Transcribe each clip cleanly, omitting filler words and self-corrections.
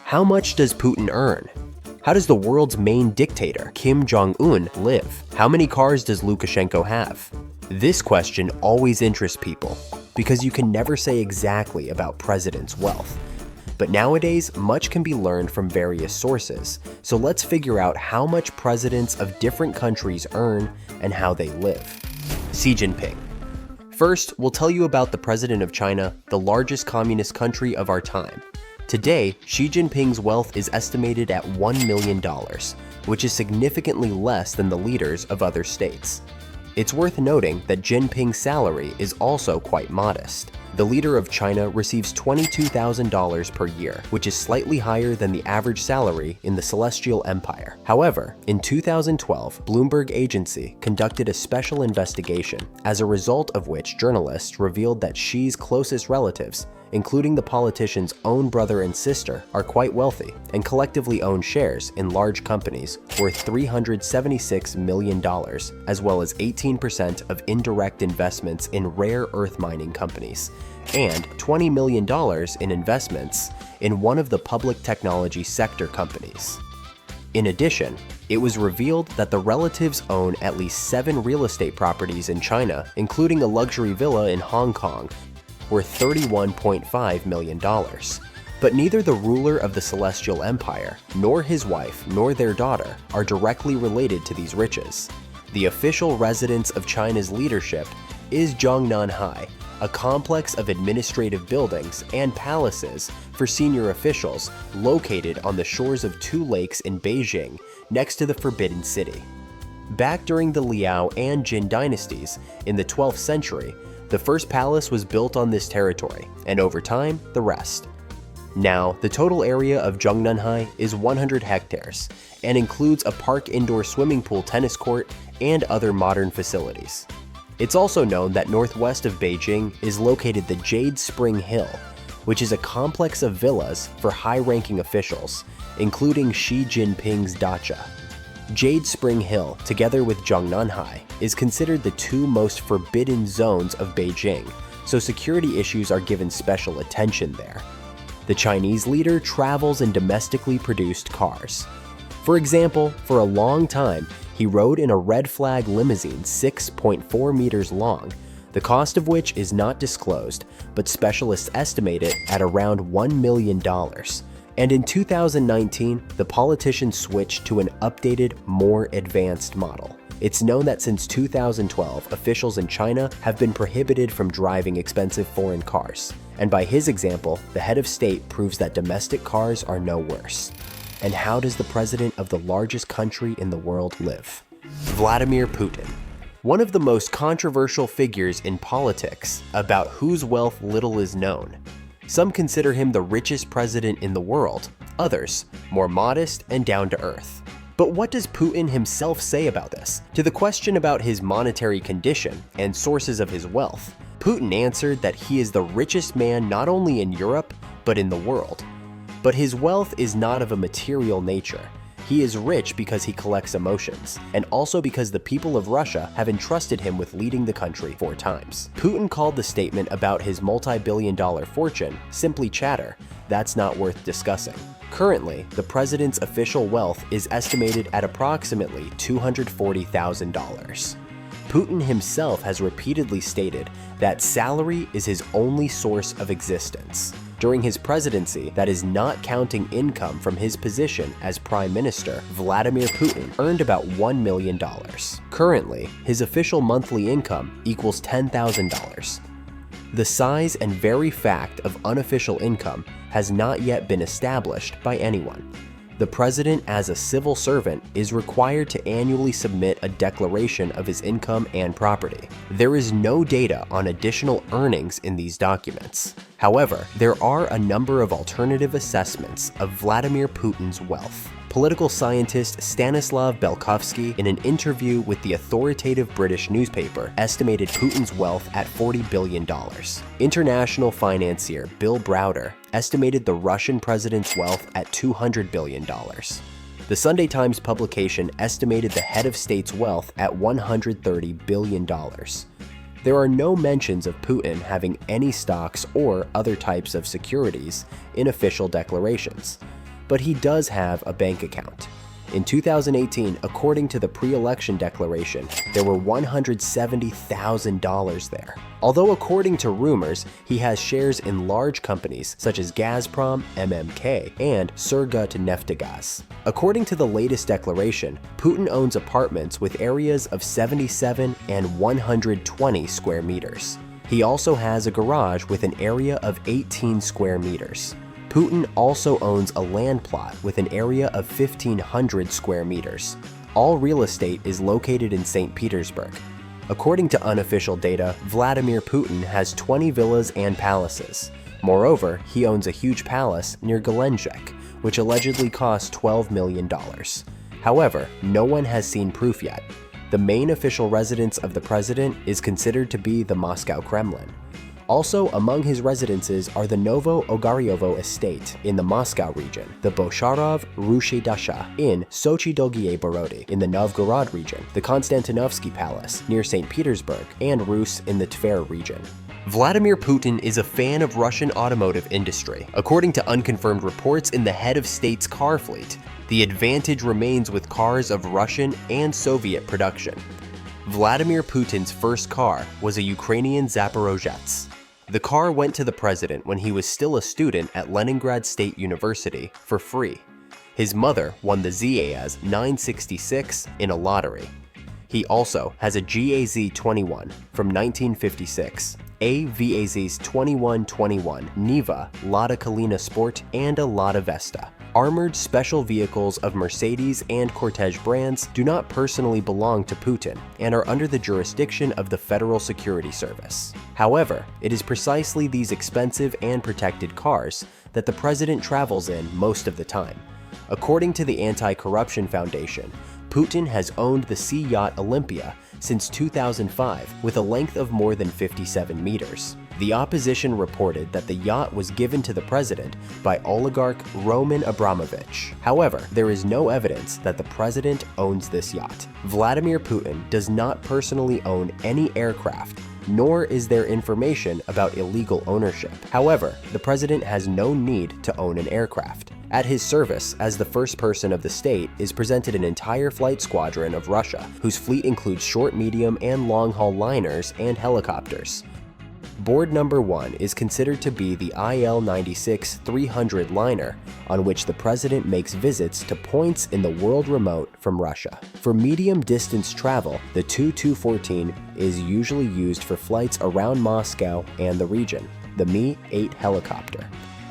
How much does Putin earn? How does the world's main dictator, Kim Jong-un, live? How many cars does Lukashenko have? This question always interests people because you can never say exactly about presidents' wealth. But nowadays, much can be learned from various sources, so let's figure out how much presidents of different countries earn and how they live. Xi Jinping. First, we'll tell you about the president of China, the largest communist country of our time. Today, Xi Jinping's wealth is estimated at $1 million, which is significantly less than the leaders of other states. It's worth noting that Jinping's salary is also quite modest. The leader of China receives $22,000 per year, which is slightly higher than the average salary in the Celestial Empire. However, in 2012, Bloomberg Agency conducted a special investigation, as a result of which journalists revealed that Xi's closest relatives, including the politician's own brother and sister, are quite wealthy and collectively own shares in large companies worth $376 million, as well as 18% of indirect investments in rare earth mining companies, and $20 million in investments in one of the public technology sector companies. In addition, it was revealed that the relatives own at least 7 real estate properties in China, including a luxury villa in Hong Kong, worth $31.5 million. But neither the ruler of the Celestial Empire, nor his wife, nor their daughter are directly related to these riches. The official residence of China's leadership is Zhongnanhai, a complex of administrative buildings and palaces for senior officials located on the shores of 2 lakes in Beijing, next to the Forbidden City. Back during the Liao and Jin dynasties in the 12th century, the first palace was built on this territory, and over time, the rest. Now, the total area of Zhongnanhai is 100 hectares and includes a park indoor swimming pool, tennis court, and other modern facilities. It's also known that northwest of Beijing is located the Jade Spring Hill, which is a complex of villas for high-ranking officials, including Xi Jinping's dacha. Jade Spring Hill, together with Zhongnanhai, is considered the 2 most forbidden zones of Beijing, so security issues are given special attention there. The Chinese leader travels in domestically produced cars. For example, for a long time, he rode in a red flag limousine 6.4 meters long, the cost of which is not disclosed, but specialists estimate it at around $1 million. And in 2019, the politician switched to an updated, more advanced model. It's known that since 2012, officials in China have been prohibited from driving expensive foreign cars. And by his example, the head of state proves that domestic cars are no worse. And how does the president of the largest country in the world live? Vladimir Putin. One of the most controversial figures in politics, about whose wealth little is known. Some consider him the richest president in the world, others more modest and down to earth. But what does Putin himself say about this? To the question about his monetary condition and sources of his wealth, Putin answered that he is the richest man not only in Europe, but in the world. But his wealth is not of a material nature. He is rich because he collects emotions, and also because the people of Russia have entrusted him with leading the country 4 times. Putin called the statement about his multi-billion-dollar fortune simply chatter. That's not worth discussing. Currently, the president's official wealth is estimated at approximately $240,000. Putin himself has repeatedly stated that salary is his only source of existence. During his presidency, that is not counting income from his position as prime minister, Vladimir Putin earned about $1 million. Currently, his official monthly income equals $10,000. The size and very fact of unofficial income has not yet been established by anyone. The president, as a civil servant, is required to annually submit a declaration of his income and property. There is no data on additional earnings in these documents. However, there are a number of alternative assessments of Vladimir Putin's wealth. Political scientist Stanislav Belkovsky, in an interview with the authoritative British newspaper, estimated Putin's wealth at $40 billion. International financier Bill Browder estimated the Russian president's wealth at $200 billion. The Sunday Times publication estimated the head of state's wealth at $130 billion. There are no mentions of Putin having any stocks or other types of securities in official declarations. but he does have a bank account. In 2018, according to the pre-election declaration, there were $170,000 there. Although according to rumors, he has shares in large companies such as Gazprom, MMK, and Surgutneftgaz. According to the latest declaration, Putin owns apartments with areas of 77 and 120 square meters. He also has a garage with an area of 18 square meters. Putin also owns a land plot with an area of 1,500 square meters. All real estate is located in St. Petersburg. According to unofficial data, Vladimir Putin has 20 villas and palaces. Moreover, he owns a huge palace near Gelendzhik, which allegedly cost $12 million. However, no one has seen proof yet. The main official residence of the president is considered to be the Moscow Kremlin. Also among his residences are the Novo Ogaryovo estate in the Moscow region, the Bosharov Rushi Dasha in Sochi-Dolgie Borody in the Novgorod region, the Konstantinovsky Palace near St. Petersburg, and Rus in the Tver region. Vladimir Putin is a fan of Russian automotive industry. According to unconfirmed reports in the head of state's car fleet, the advantage remains with cars of Russian and Soviet production. Vladimir Putin's first car was a Ukrainian Zaporozhets. The car went to the president when he was still a student at Leningrad State University for free. His mother won the ZAZ 966 in a lottery. He also has a GAZ-21 from 1956, a VAZ's 2121 Niva Lada Kalina Sport, and a Lada Vesta. Armored special vehicles of Mercedes and Cortege brands do not personally belong to Putin and are under the jurisdiction of the Federal Security Service. However, it is precisely these expensive and protected cars that the president travels in most of the time. According to the Anti-Corruption Foundation, Putin has owned the sea yacht Olympia since 2005 with a length of more than 57 meters. The opposition reported that the yacht was given to the president by oligarch Roman Abramovich. However, there is no evidence that the president owns this yacht. Vladimir Putin does not personally own any aircraft, nor is there information about illegal ownership. However, the president has no need to own an aircraft. At his service as the first person of the state is presented an entire flight squadron of Russia, whose fleet includes short, medium, and long-haul liners and helicopters. Board number 1 is considered to be the IL-96-300 liner, on which the president makes visits to points in the world remote from Russia. For medium-distance travel, the Tu-214 is usually used for flights around Moscow and the region, the Mi-8 helicopter.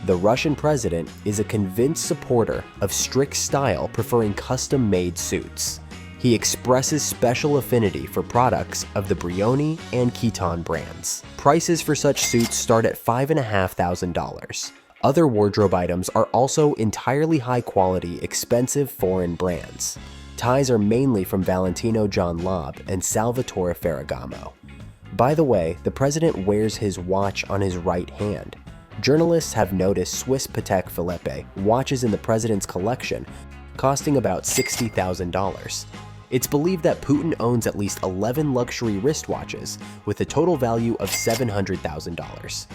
The Russian president is a convinced supporter of strict style, preferring custom-made suits. He expresses special affinity for products of the Brioni and Khitan brands. Prices for such suits start at $5,500. Other wardrobe items are also entirely high-quality, expensive foreign brands. Ties are mainly from Valentino John Lobb and Salvatore Ferragamo. By the way, the president wears his watch on his right hand. Journalists have noticed Swiss Patek Philippe watches in the president's collection costing about $60,000. It's believed that Putin owns at least 11 luxury wristwatches with a total value of $700,000.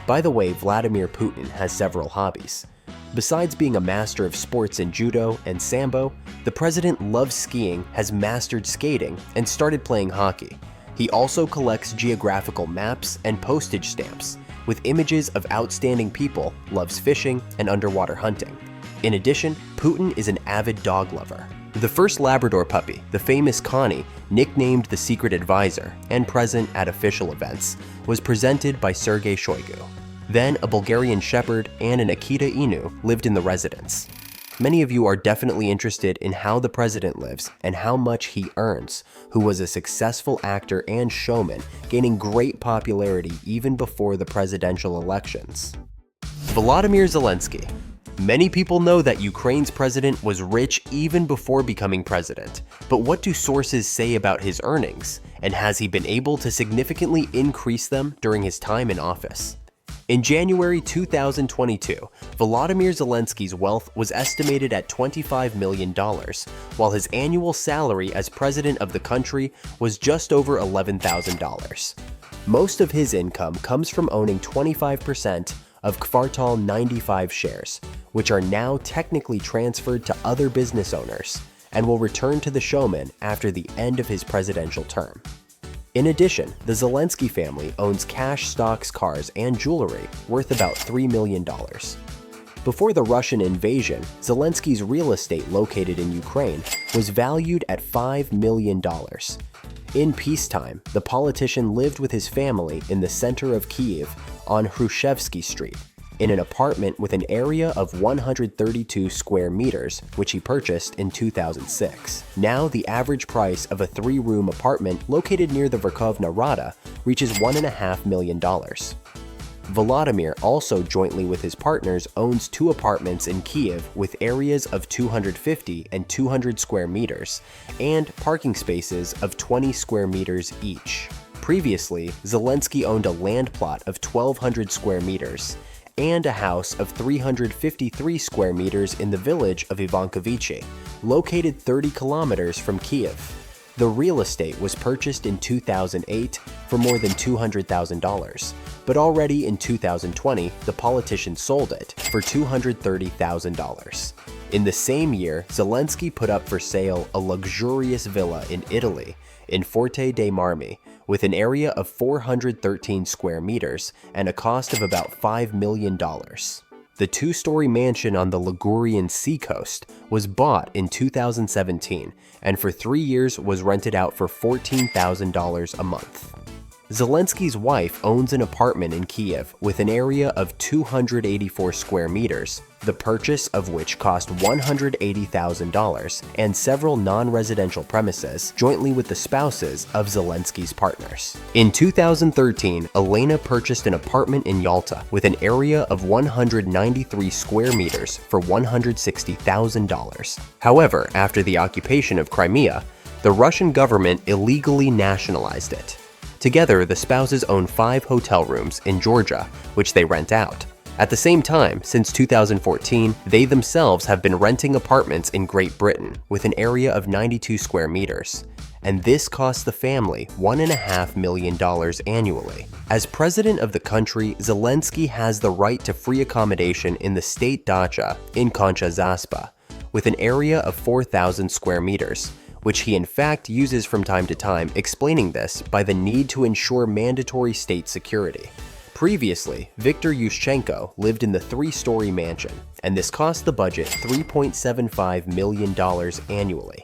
By the way, Vladimir Putin has several hobbies. Besides being a master of sports in judo and sambo, the president loves skiing, has mastered skating, and started playing hockey. He also collects geographical maps and postage stamps with images of outstanding people, loves fishing, and underwater hunting. In addition, Putin is an avid dog lover. The first Labrador puppy, the famous Connie, nicknamed the Secret Advisor and present at official events, was presented by Sergei Shoigu. Then a Bulgarian Shepherd and an Akita Inu lived in the residence. Many of you are definitely interested in how the president lives and how much he earns, who was a successful actor and showman, gaining great popularity even before the presidential elections. Volodymyr Zelensky. Many people know that Ukraine's president was rich even before becoming president, but what do sources say about his earnings, and has he been able to significantly increase them during his time in office? In January 2022, Volodymyr Zelensky's wealth was estimated at $25 million, while his annual salary as president of the country was just over $11,000. Most of his income comes from owning 25% of Kvartal 95 shares, which are now technically transferred to other business owners and will return to the showman after the end of his presidential term. In addition, the Zelensky family owns cash, stocks, cars, and jewelry worth about $3 million. Before the Russian invasion, Zelensky's real estate located in Ukraine was valued at $5 million. In peacetime, the politician lived with his family in the center of Kyiv on Hrushevsky Street, in an apartment with an area of 132 square meters, which he purchased in 2006. Now, the average price of a 3-room apartment located near the Verkhovna Rada reaches $1.5 million. Volodymyr also jointly with his partners owns 2 apartments in Kyiv with areas of 250 and 200 square meters and parking spaces of 20 square meters each. Previously, Zelensky owned a land plot of 1,200 square meters and a house of 353 square meters in the village of Ivankovichi, located 30 kilometers from Kyiv. The real estate was purchased in 2008 for more than $200,000, but already in 2020, the politician sold it for $230,000. In the same year, Zelensky put up for sale a luxurious villa in Italy, in Forte dei Marmi, with an area of 413 square meters and a cost of about $5 million. The 2-story mansion on the Ligurian seacoast was bought in 2017 and for 3 years was rented out for $14,000 a month. Zelensky's wife owns an apartment in Kyiv with an area of 284 square meters, the purchase of which cost $180,000, and several non-residential premises jointly with the spouses of Zelensky's partners. In 2013, Elena purchased an apartment in Yalta with an area of 193 square meters for $160,000. However, after the occupation of Crimea, the Russian government illegally nationalized it. Together, the spouses own 5 hotel rooms in Georgia, which they rent out. At the same time, since 2014, they themselves have been renting apartments in Great Britain with an area of 92 square meters. And this costs the family $1.5 million annually. As president of the country, Zelensky has the right to free accommodation in the state dacha in Concha Zaspa, with an area of 4,000 square meters, which he in fact uses from time to time, explaining this by the need to ensure mandatory state security. Previously, Viktor Yushchenko lived in the 3-story mansion, and this cost the budget $3.75 million annually.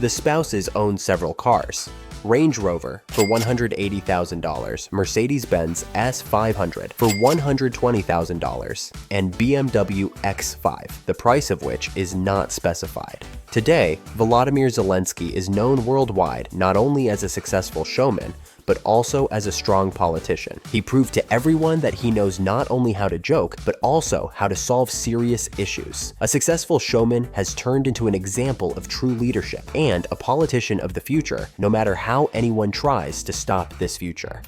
The spouses own several cars: Range Rover for $180,000, Mercedes-Benz S500 for $120,000, and BMW X5, the price of which is not specified. Today, Volodymyr Zelensky is known worldwide not only as a successful showman, but also as a strong politician. He proved to everyone that he knows not only how to joke, but also how to solve serious issues. A successful showman has turned into an example of true leadership and a politician of the future, no matter how anyone tries to stop this future.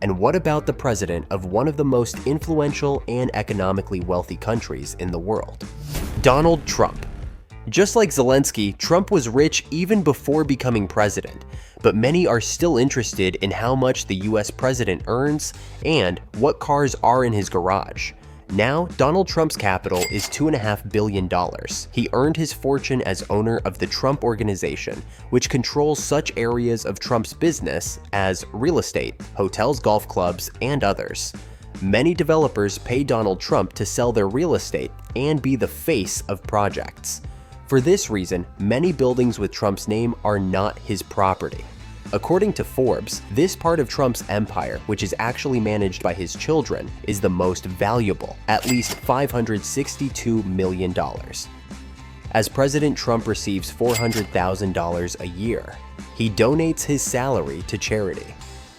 And what about the president of one of the most influential and economically wealthy countries in the world? Donald Trump. Just like Zelensky, Trump was rich even before becoming president, but many are still interested in how much the US president earns and what cars are in his garage. Now, Donald Trump's capital is $2.5 billion. He earned his fortune as owner of the Trump Organization, which controls such areas of Trump's business as real estate, hotels, golf clubs, and others. Many developers pay Donald Trump to sell their real estate and be the face of projects. For this reason, many buildings with Trump's name are not his property. According to Forbes, this part of Trump's empire, which is actually managed by his children, is the most valuable, at least $562 million. As President Trump receives $400,000 a year, he donates his salary to charity.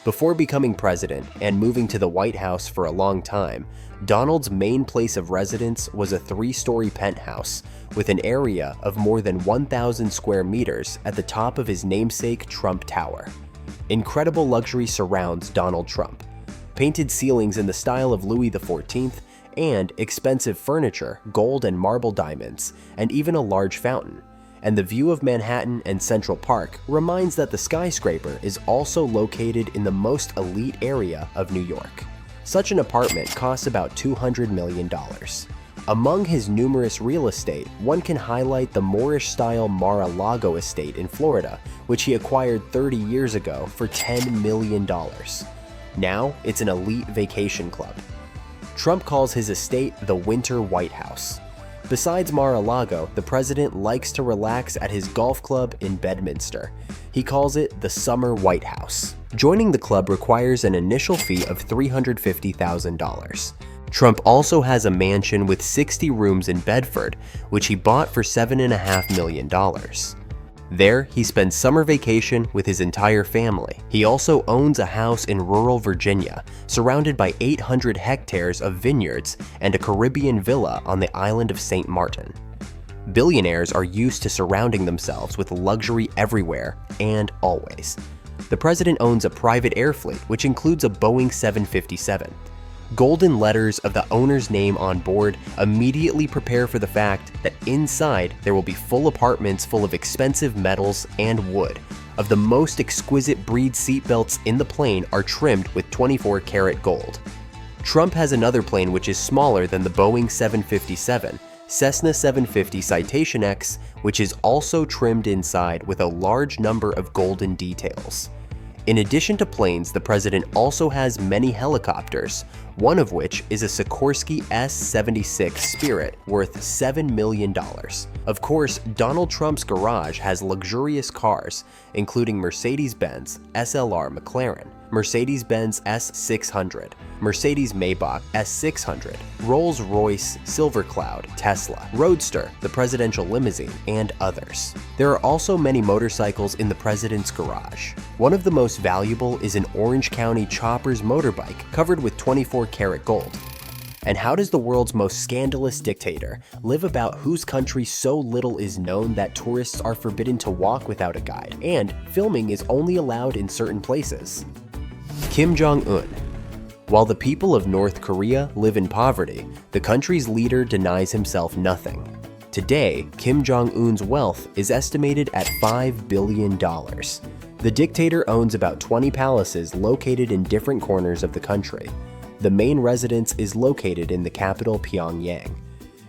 Before becoming president and moving to the White House for a long time, Donald's main place of residence was a 3-story penthouse with an area of more than 1,000 square meters at the top of his namesake Trump Tower. Incredible luxury surrounds Donald Trump. Painted ceilings in the style of Louis XIV, and expensive furniture, gold and marble diamonds, and even a large fountain. And the view of Manhattan and Central Park reminds that the skyscraper is also located in the most elite area of New York. Such an apartment costs about $200 million. Among his numerous real estate, one can highlight the Moorish-style Mar-a-Lago estate in Florida, which he acquired 30 years ago for $10 million. Now, it's an elite vacation club. Trump calls his estate the Winter White House. Besides Mar-a-Lago, the president likes to relax at his golf club in Bedminster. He calls it the Summer White House. Joining the club requires an initial fee of $350,000. Trump also has a mansion with 60 rooms in Bedford, which he bought for $7.5 million. There, he spends summer vacation with his entire family. He also owns a house in rural Virginia, surrounded by 800 hectares of vineyards and a Caribbean villa on the island of St. Martin. Billionaires are used to surrounding themselves with luxury everywhere and always. The president owns a private air fleet, which includes a Boeing 757. Golden letters of the owner's name on board immediately prepare for the fact that inside there will be full apartments full of expensive metals and wood. Of the most exquisite breed seatbelts in the plane are trimmed with 24-karat gold. Trump has another plane which is smaller than the Boeing 757, Cessna 750 Citation X, which is also trimmed inside with a large number of golden details. In addition to planes, the president also has many helicopters, one of which is a Sikorsky S-76 Spirit worth $7 million. Of course, Donald Trump's garage has luxurious cars, including Mercedes-Benz SLR McLaren, Mercedes-Benz S600, Mercedes-Maybach S600, Rolls-Royce Silver Cloud, Tesla, Roadster, the presidential limousine, and others. There are also many motorcycles in the president's garage. One of the most valuable is an Orange County Choppers motorbike covered with 24-karat gold. And how does the world's most scandalous dictator live about whose country so little is known that tourists are forbidden to walk without a guide, and filming is only allowed in certain places? Kim Jong-un. While the people of North Korea live in poverty, the country's leader denies himself nothing. Today, Kim Jong-un's wealth is estimated at $5 billion. The dictator owns about 20 palaces located in different corners of the country. The main residence is located in the capital, Pyongyang.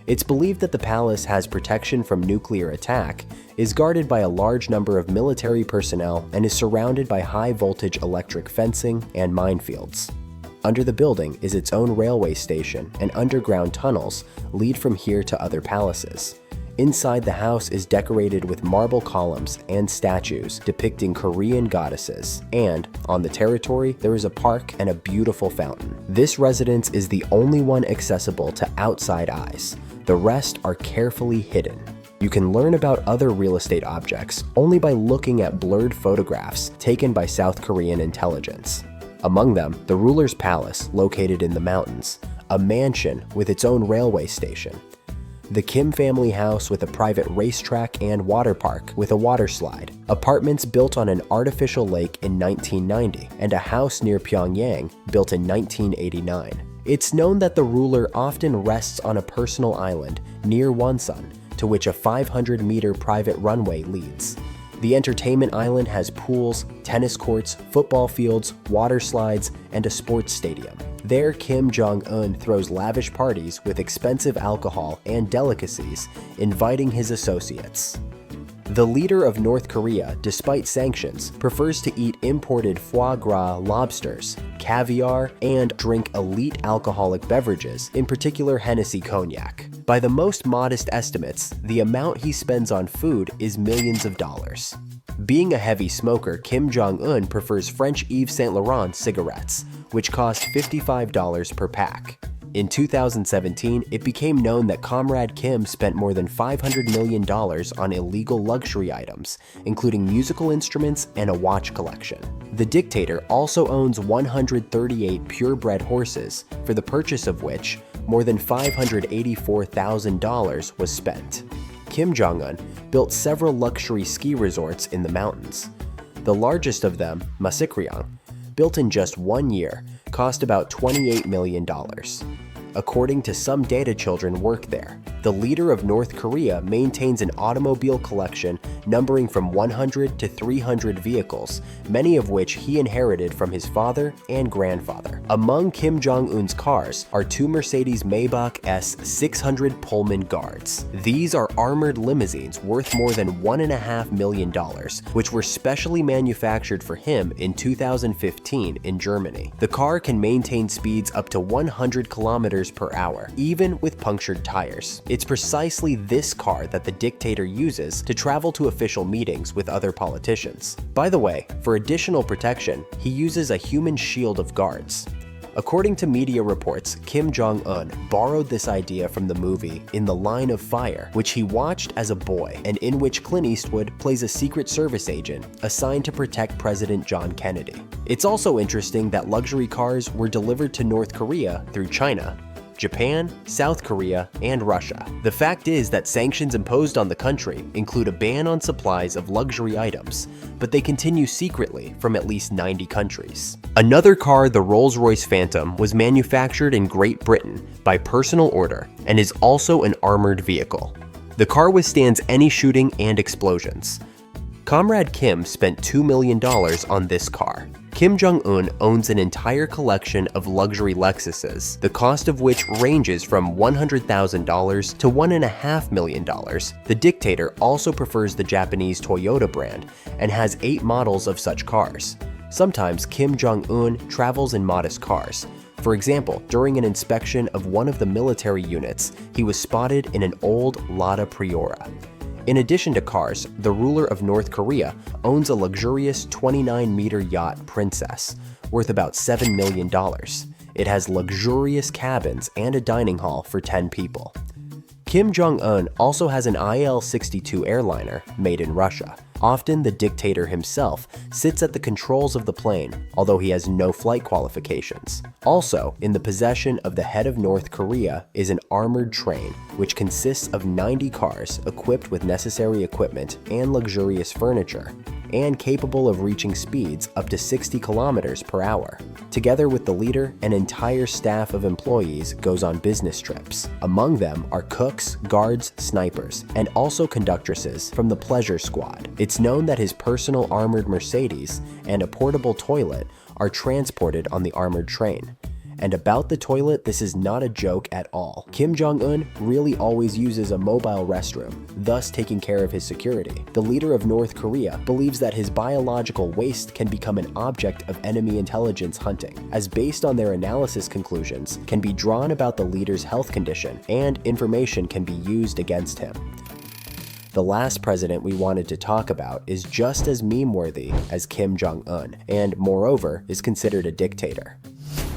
It's believed that the palace has protection from nuclear attack, is guarded by a large number of military personnel, and is surrounded by high-voltage electric fencing and minefields. Under the building is its own railway station, and underground tunnels lead from here to other palaces. Inside the house is decorated with marble columns and statues depicting Korean goddesses, and on the territory there is a park and a beautiful fountain. This residence is the only one accessible to outside eyes. The rest are carefully hidden. You can learn about other real estate objects only by looking at blurred photographs taken by South Korean intelligence. Among them, the ruler's palace located in the mountains, a mansion with its own railway station, the Kim family house with a private racetrack and water park with a water slide, apartments built on an artificial lake in 1990, and a house near Pyongyang built in 1989. It's known that the ruler often rests on a personal island near Wonsan, to which a 500-meter private runway leads. The entertainment island has pools, tennis courts, football fields, water slides, and a sports stadium. There, Kim Jong-un throws lavish parties with expensive alcohol and delicacies, inviting his associates. The leader of North Korea, despite sanctions, prefers to eat imported foie gras lobsters, caviar, and drink elite alcoholic beverages, in particular Hennessy cognac. By the most modest estimates, the amount he spends on food is millions of dollars. Being a heavy smoker, Kim Jong-un prefers French Yves Saint Laurent cigarettes, which cost $55 per pack. In 2017, it became known that Comrade Kim spent more than $500 million on illegal luxury items, including musical instruments and a watch collection. The dictator also owns 138 purebred horses, for the purchase of which more than $584,000 was spent. Kim Jong-un built several luxury ski resorts in the mountains. The largest of them, Masikryang, built in just 1 year, cost about $28 million. According to some data children work there, The leader of North Korea maintains an automobile collection numbering from 100 to 300 vehicles, many of which he inherited from his father and grandfather. Among Kim Jong-un's cars are two Mercedes-Maybach S600 Pullman Guards. These are armored limousines worth more than $1.5 million, which were specially manufactured for him in 2015 in Germany. The car can maintain speeds up to 100 kilometers per hour, even with punctured tires. It's precisely this car that the dictator uses to travel to official meetings with other politicians. By the way, for additional protection, he uses a human shield of guards. According to media reports, Kim Jong-un borrowed this idea from the movie In the Line of Fire, which he watched as a boy, and in which Clint Eastwood plays a Secret Service agent assigned to protect President John Kennedy. It's also interesting that luxury cars were delivered to North Korea through China, Japan, South Korea, and Russia. The fact is that sanctions imposed on the country include a ban on supplies of luxury items, but they continue secretly from at least 90 countries. Another car, the Rolls-Royce Phantom, was manufactured in Great Britain by personal order and is also an armored vehicle. The car withstands any shooting and explosions. Comrade Kim spent $2 million on this car. Kim Jong-un owns an entire collection of luxury Lexuses, the cost of which ranges from $100,000 to $1.5 million. The dictator also prefers the Japanese Toyota brand and has 8 models of such cars. Sometimes Kim Jong-un travels in modest cars. For example, during an inspection of one of the military units, he was spotted in an old Lada Priora. In addition to cars, the ruler of North Korea owns a luxurious 29-meter yacht Princess, worth about $7 million. It has luxurious cabins and a dining hall for 10 people. Kim Jong-un also has an IL-62 airliner made in Russia. Often, the dictator himself sits at the controls of the plane, although he has no flight qualifications. Also, in the possession of the head of North Korea is an armored train, which consists of 90 cars equipped with necessary equipment and luxurious furniture, and capable of reaching speeds up to 60 kilometers per hour. Together with the leader, an entire staff of employees goes on business trips. Among them are cooks, guards, snipers, and also conductresses from the pleasure squad. It's known that his personal armored Mercedes and a portable toilet are transported on the armored train. And about the toilet, this is not a joke at all. Kim Jong-un really always uses a mobile restroom, thus taking care of his security. The leader of North Korea believes that his biological waste can become an object of enemy intelligence hunting, as based on their analysis conclusions can be drawn about the leader's health condition, and information can be used against him. The last president we wanted to talk about is just as meme-worthy as Kim Jong-un, and moreover is considered a dictator.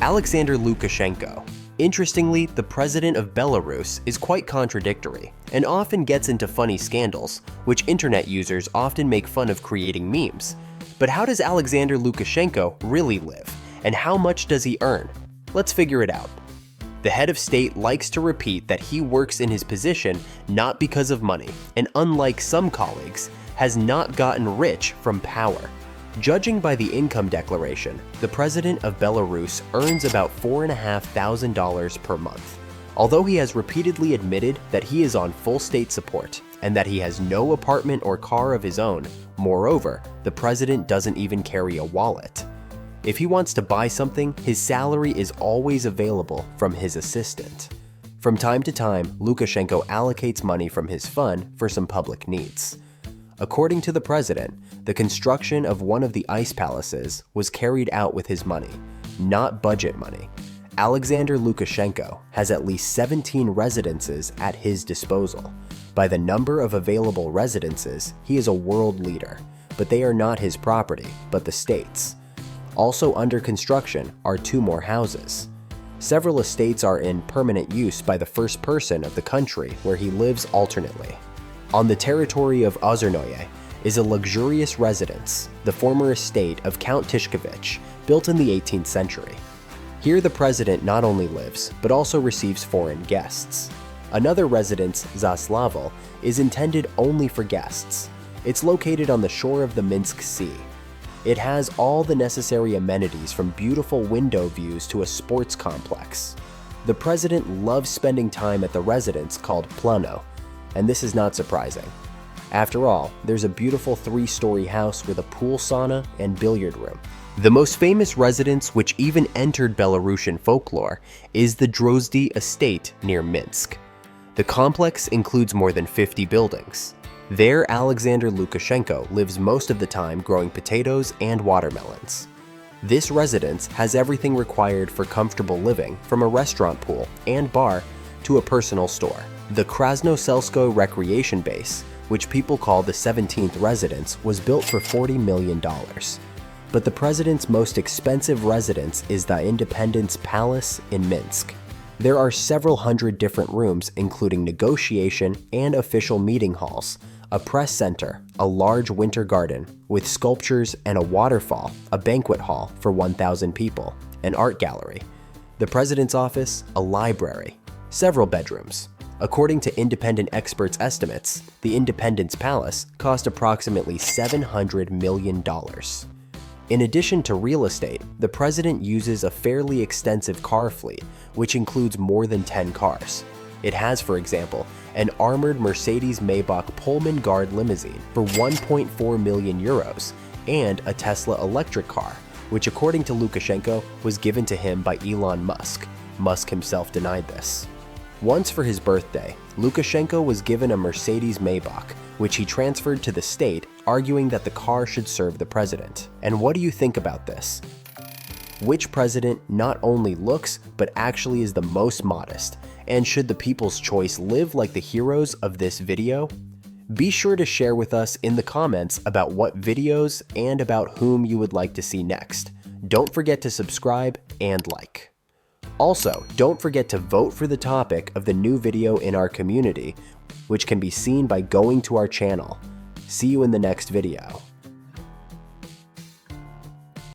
Alexander Lukashenko. Interestingly, the president of Belarus is quite contradictory and often gets into funny scandals, which internet users often make fun of creating memes. But how does Alexander Lukashenko really live, and how much does he earn? Let's figure it out. The head of state likes to repeat that he works in his position not because of money, and unlike some colleagues, has not gotten rich from power. Judging by the income declaration, the president of Belarus earns about $4,500 per month. Although he has repeatedly admitted that he is on full state support and that he has no apartment or car of his own, moreover, the president doesn't even carry a wallet. If he wants to buy something, his salary is always available from his assistant. From time to time, Lukashenko allocates money from his fund for some public needs. According to the president, the construction of one of the ice palaces was carried out with his money, not budget money. Alexander Lukashenko has at least 17 residences at his disposal. By the number of available residences, he is a world leader, but they are not his property, but the state's. Also under construction are 2 more houses. Several estates are in permanent use by the first person of the country where he lives alternately. On the territory of Ozernoye is a luxurious residence, the former estate of Count Tishkovich, built in the 18th century. Here the president not only lives, but also receives foreign guests. Another residence, Zaslavl, is intended only for guests. It's located on the shore of the Minsk Sea. It has all the necessary amenities from beautiful window views to a sports complex. The president loves spending time at the residence called Plano, and this is not surprising. After all, there's a beautiful 3-story house with a pool sauna and billiard room. The most famous residence, which even entered Belarusian folklore, is the Drozdy Estate near Minsk. The complex includes more than 50 buildings. There, Alexander Lukashenko lives most of the time growing potatoes and watermelons. This residence has everything required for comfortable living, from a restaurant pool and bar to a personal store. The Krasnoselsko Recreation Base, which people call the 17th residence, was built for $40 million. But the president's most expensive residence is the Independence Palace in Minsk. There are several hundred different rooms, including negotiation and official meeting halls, a press center, a large winter garden with sculptures and a waterfall, a banquet hall for 1,000 people, an art gallery, the president's office, a library, several bedrooms. According to independent experts' estimates, the Independence Palace cost approximately $700 million. In addition to real estate, the president uses a fairly extensive car fleet, which includes more than 10 cars. It has, for example, an armored Mercedes-Maybach Pullman Guard limousine for 1.4 million euros and a Tesla electric car, which according to Lukashenko was given to him by Elon Musk. Musk himself denied this. Once for his birthday, Lukashenko was given a Mercedes-Maybach, which he transferred to the state, arguing that the car should serve the president. And what do you think about this? Which president not only looks, but actually is the most modest? And should the people's choice live like the heroes of this video? Be sure to share with us in the comments about what videos and about whom you would like to see next. Don't forget to subscribe and like. Also, don't forget to vote for the topic of the new video in our community, which can be seen by going to our channel. See you in the next video.